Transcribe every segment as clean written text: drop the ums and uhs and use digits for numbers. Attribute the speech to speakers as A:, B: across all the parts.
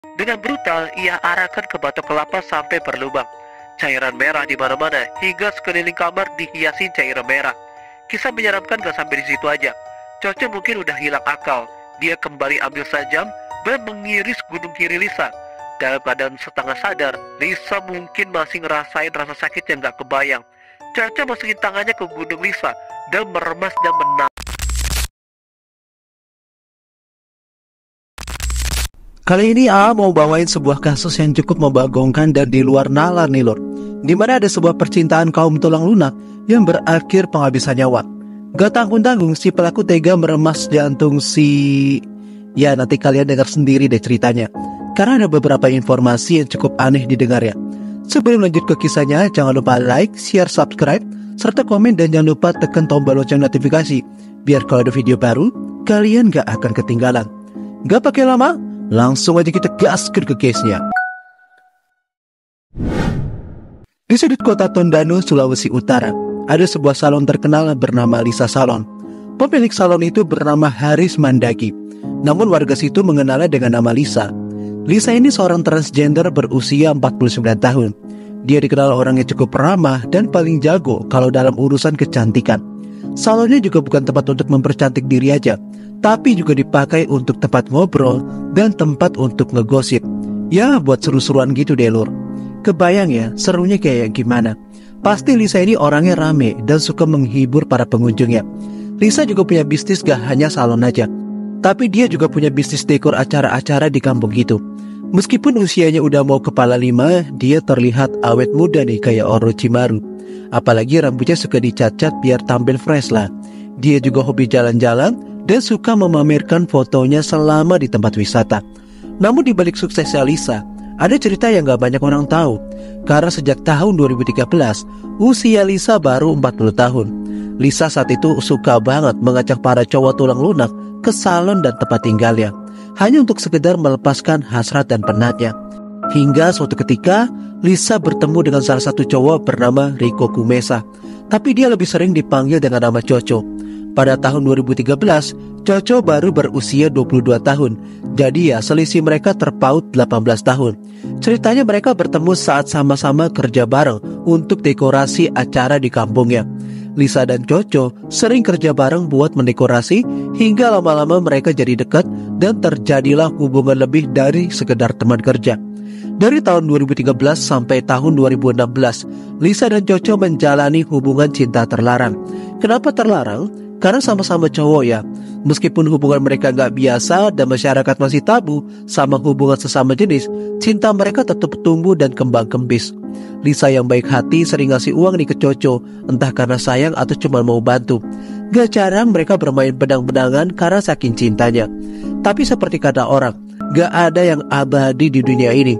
A: Dengan brutal, ia arahkan ke batok kelapa sampai berlubang. Cairan merah di mana-mana hingga sekeliling kamar dihiasi cairan merah. Kisah menyeramkan gak sampai di situ aja. Coco mungkin udah hilang akal. Dia kembali ambil sajam dan mengiris gunung kiri Lisa. Dalam keadaan setengah sadar, Lisa mungkin masih ngerasain rasa sakit yang gak kebayang. Coco masukin tangannya ke gunung Lisa dan meremas dan menang.
B: Kali ini A mau bawain sebuah kasus yang cukup membagongkan dan di luar nalar nih lur, dimana ada sebuah percintaan kaum tulang lunak yang berakhir penghabisan nyawa. Gak tanggung-tanggung si pelaku tega meremas jantung ya nanti kalian dengar sendiri deh ceritanya, karena ada beberapa informasi yang cukup aneh didengarnya. Sebelum lanjut ke kisahnya, jangan lupa like, share, subscribe, serta komen, dan jangan lupa tekan tombol lonceng notifikasi biar kalau ada video baru kalian gak akan ketinggalan. Gak pakai lama, langsung aja kita gaskan ke case-nya. Di sudut kota Tondano, Sulawesi Utara, ada sebuah salon terkenal bernama Lisa Salon. Pemilik salon itu bernama Haris Mandagi. Namun warga situ mengenalnya dengan nama Lisa. Lisa ini seorang transgender berusia 49 tahun. Dia dikenal orangnya cukup ramah dan paling jago kalau dalam urusan kecantikan. Salonnya juga bukan tempat untuk mempercantik diri aja, tapi juga dipakai untuk tempat ngobrol dan tempat untuk ngegosip. Ya, buat seru-seruan gitu deh lur. Kebayang ya, serunya kayak gimana. Pasti Lisa ini orangnya rame dan suka menghibur para pengunjungnya. Lisa juga punya bisnis gak hanya salon aja, tapi dia juga punya bisnis dekor acara-acara di kampung gitu. Meskipun usianya udah mau kepala 5, dia terlihat awet muda nih kayak Orochimaru. Apalagi rambutnya suka dicat-cat biar tampil fresh lah. Dia juga hobi jalan-jalan dan suka memamerkan fotonya selama di tempat wisata. Namun di balik suksesnya Lisa, ada cerita yang gak banyak orang tahu. Karena sejak tahun 2013, usia Lisa baru 40 tahun. Lisa saat itu suka banget mengajak para cowok tulang lunak ke salon dan tempat tinggalnya, hanya untuk sekedar melepaskan hasrat dan penatnya. Hingga suatu ketika, Lisa bertemu dengan salah satu cowok bernama Rico Kumesa. Tapi dia lebih sering dipanggil dengan nama Coco. Pada tahun 2013, Coco baru berusia 22 tahun. Jadi ya selisih mereka terpaut 18 tahun. Ceritanya mereka bertemu saat sama-sama kerja bareng untuk dekorasi acara di kampungnya. Lisa dan Coco sering kerja bareng buat mendekorasi, hingga lama-lama mereka jadi dekat dan terjadilah hubungan lebih dari sekedar teman kerja. Dari tahun 2013 sampai tahun 2016, Lisa dan Coco menjalani hubungan cinta terlarang. Kenapa terlarang? Karena sama-sama cowok ya. Meskipun hubungan mereka gak biasa dan masyarakat masih tabu sama hubungan sesama jenis, cinta mereka tetap tumbuh dan kembang kembis. Lisa yang baik hati sering ngasih uang nih ke Coco, entah karena sayang atau cuma mau bantu. Gak jarang mereka bermain pedang-pedangan karena saking cintanya. Tapi seperti kata orang, gak ada yang abadi di dunia ini.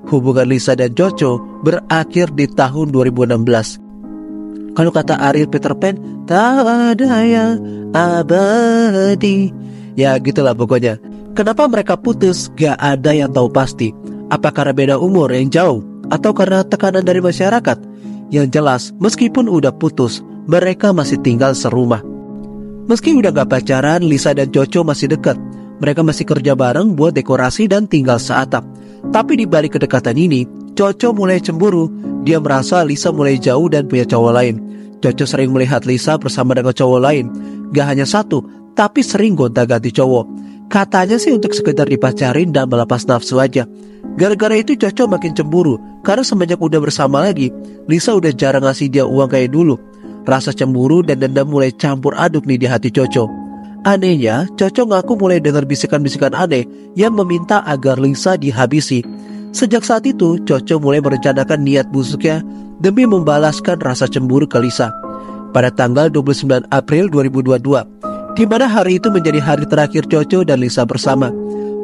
B: Hubungan Lisa dan Coco berakhir di tahun 2016. Kalau kata Ariel Peter Pan, tak ada yang abadi. Ya gitulah pokoknya. Kenapa mereka putus? Gak ada yang tahu pasti. Apa karena beda umur yang jauh? Atau karena tekanan dari masyarakat? Yang jelas, meskipun udah putus, mereka masih tinggal serumah. Meski udah gak pacaran, Lisa dan Coco masih dekat. Mereka masih kerja bareng buat dekorasi dan tinggal seatap. Tapi di balik kedekatan ini, Coco mulai cemburu. Dia merasa Lisa mulai jauh dan punya cowok lain. Coco sering melihat Lisa bersama dengan cowok lain. Gak hanya satu, tapi sering gonta-ganti cowok. Katanya sih untuk sekedar dipacarin dan melepas nafsu aja. Gara-gara itu Coco makin cemburu, karena semenjak udah bersama lagi, Lisa udah jarang ngasih dia uang kayak dulu. Rasa cemburu dan dendam mulai campur aduk nih di hati Coco. Anehnya, Coco ngaku mulai dengar bisikan-bisikan aneh yang meminta agar Lisa dihabisi. Sejak saat itu, Coco mulai merencanakan niat busuknya demi membalaskan rasa cemburu ke Lisa. Pada tanggal 29 April 2022, di mana hari itu menjadi hari terakhir Coco dan Lisa bersama.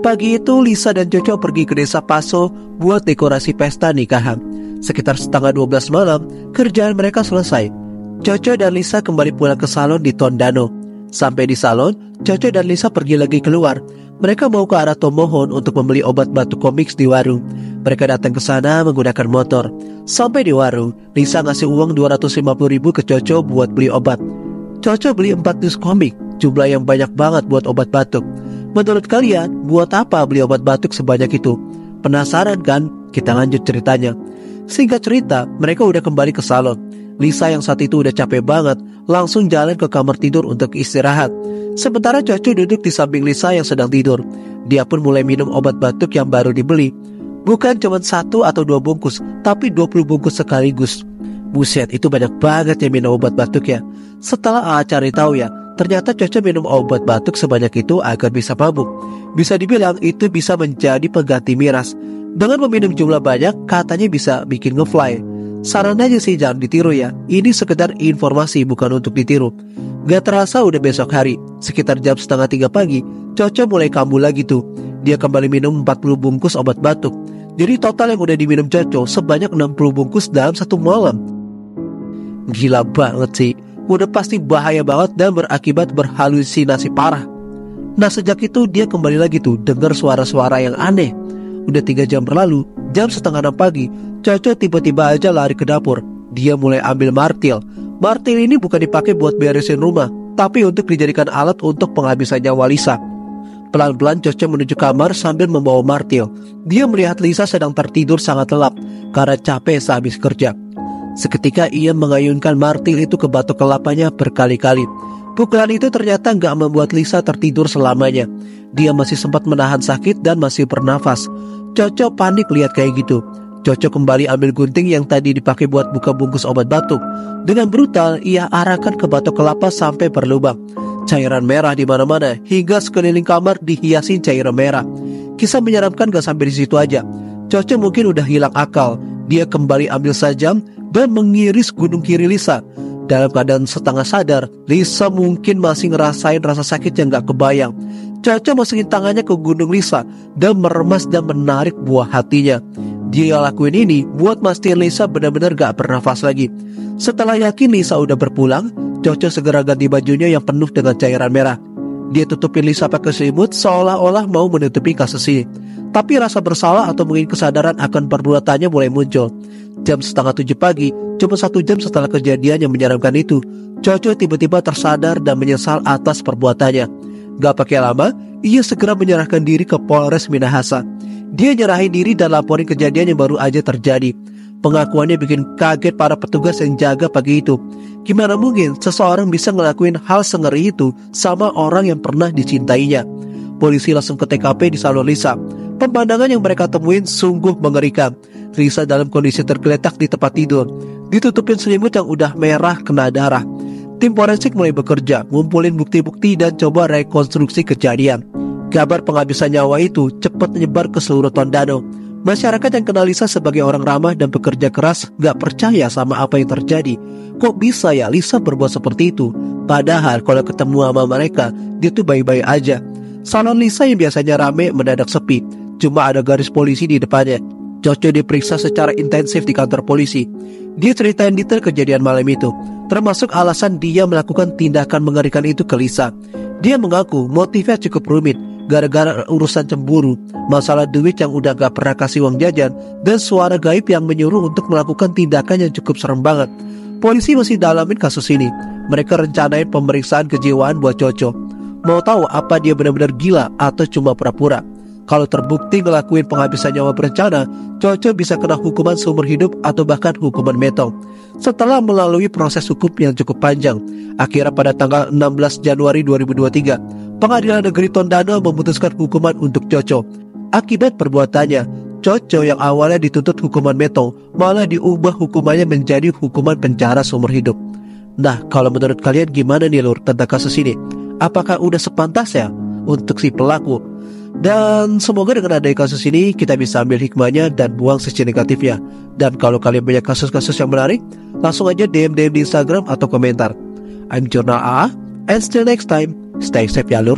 B: Pagi itu, Lisa dan Coco pergi ke desa Paso buat dekorasi pesta nikahan. Sekitar setengah 12 malam, kerjaan mereka selesai. Coco dan Lisa kembali pulang ke salon di Tondano. Sampai di salon, Coco dan Lisa pergi lagi keluar. Mereka mau ke arah Tomohon untuk membeli obat batuk komiks di warung. Mereka datang ke sana menggunakan motor. Sampai di warung, Lisa ngasih uang 250.000 ke Coco buat beli obat. Coco beli 4 dus komik, jumlah yang banyak banget buat obat batuk. Menurut kalian, buat apa beli obat batuk sebanyak itu? Penasaran kan? Kita lanjut ceritanya. Singkat cerita, mereka udah kembali ke salon. Lisa yang saat itu udah capek banget langsung jalan ke kamar tidur untuk istirahat. Sementara Coco duduk di samping Lisa yang sedang tidur. Dia pun mulai minum obat batuk yang baru dibeli. Bukan cuma 1 atau 2 bungkus, tapi 20 bungkus sekaligus. Buset, itu banyak banget yang minum obat batuk ya. Setelah Aa cari tahu ya, ternyata Coco minum obat batuk sebanyak itu agar bisa mabuk. Bisa dibilang itu bisa menjadi pengganti miras. Dengan meminum jumlah banyak, katanya bisa bikin ngefly. Saran aja sih jangan ditiru ya. Ini sekedar informasi, bukan untuk ditiru. Gak terasa udah besok hari. Sekitar jam 2:30 pagi, Coco mulai kambuh lagi tuh. Dia kembali minum 40 bungkus obat batuk. Jadi total yang udah diminum Coco sebanyak 60 bungkus dalam 1 malam. Gila banget sih. Udah pasti bahaya banget dan berakibat berhalusinasi parah. Nah sejak itu dia kembali lagi tuh dengar suara-suara yang aneh. Udah 3 jam berlalu, jam 5:30 pagi, Coco tiba-tiba aja lari ke dapur. Dia mulai ambil martil. Martil ini bukan dipakai buat beresin rumah, tapi untuk dijadikan alat untuk penghabisan nyawa Lisa. Pelan-pelan Coco menuju kamar sambil membawa martil. Dia melihat Lisa sedang tertidur sangat lelap karena capek sehabis kerja. Seketika ia mengayunkan martil itu ke batok kelapanya berkali-kali. Pukulan itu ternyata gak membuat Lisa tertidur selamanya. Dia masih sempat menahan sakit dan masih bernafas. Coco panik lihat kayak gitu. Coco kembali ambil gunting yang tadi dipakai buat buka bungkus obat batuk. Dengan brutal ia arahkan ke batok kelapa sampai berlubang. Cairan merah di mana-mana hingga sekeliling kamar dihiasi cairan merah. Kisah menyeramkan gak sampai di situ aja. Coco mungkin udah hilang akal. Dia kembali ambil sajam dan mengiris gunung kiri Lisa. Dalam keadaan setengah sadar, Lisa mungkin masih ngerasain rasa sakit yang gak kebayang. Coco masukin tangannya ke gunung Lisa dan meremas dan menarik buah hatinya. Dia lakuin ini buat mastiin Lisa benar-benar gak bernafas lagi. Setelah yakin Lisa udah berpulang, Coco segera ganti bajunya yang penuh dengan cairan merah. Dia tutupin Lisa pakai selimut seolah-olah mau menutupi kasus ini. Tapi rasa bersalah atau mungkin kesadaran akan perbuatannya mulai muncul. Jam 6:30 pagi, cuma 1 jam setelah kejadian yang menyeramkan itu, Coco tiba-tiba tersadar dan menyesal atas perbuatannya. Gak pakai lama, ia segera menyerahkan diri ke Polres Minahasa. Dia nyerahin diri dan laporin kejadian yang baru aja terjadi. Pengakuannya bikin kaget para petugas yang jaga pagi itu. Gimana mungkin seseorang bisa ngelakuin hal sengeri itu sama orang yang pernah dicintainya? Polisi langsung ke TKP di salon Lisa. Pemandangan yang mereka temuin sungguh mengerikan. Lisa dalam kondisi tergeletak di tempat tidur, ditutupin selimut yang udah merah kena darah. Tim forensik mulai bekerja, ngumpulin bukti-bukti dan coba rekonstruksi kejadian. Kabar penghabisan nyawa itu cepat menyebar ke seluruh Tondano. Masyarakat yang kenal Lisa sebagai orang ramah dan bekerja keras gak percaya sama apa yang terjadi. Kok bisa ya Lisa berbuat seperti itu? Padahal kalau ketemu sama mereka, dia tuh baik-baik aja. Salon Lisa yang biasanya rame mendadak sepi. Cuma ada garis polisi di depannya. Coco diperiksa secara intensif di kantor polisi. Dia ceritain detail kejadian malam itu, termasuk alasan dia melakukan tindakan mengerikan itu ke Lisa. Dia mengaku motifnya cukup rumit, gara-gara urusan cemburu, masalah duit yang udah gak pernah kasih uang jajan, dan suara gaib yang menyuruh untuk melakukan tindakan yang cukup serem banget. Polisi masih dalamin kasus ini. Mereka rencanain pemeriksaan kejiwaan buat Coco. Mau tahu apa dia benar-benar gila atau cuma pura-pura? Kalau terbukti ngelakuin penghabisan nyawa berencana, Coco bisa kena hukuman seumur hidup atau bahkan hukuman metong. Setelah melalui proses hukum yang cukup panjang, akhirnya pada tanggal 16 Januari 2023, Pengadilan Negeri Tondano memutuskan hukuman untuk Coco. Akibat perbuatannya, Coco yang awalnya dituntut hukuman metong malah diubah hukumannya menjadi hukuman penjara seumur hidup. Nah, kalau menurut kalian gimana nih lur tentang kasus ini? Apakah udah sepantasnya untuk si pelaku? Dan semoga dengan adanya kasus ini kita bisa ambil hikmahnya dan buang sisi negatifnya. Dan kalau kalian punya kasus-kasus yang menarik, langsung aja DM di Instagram atau komentar. I'm Jurnal AA, and still next time, stay safe ya lur.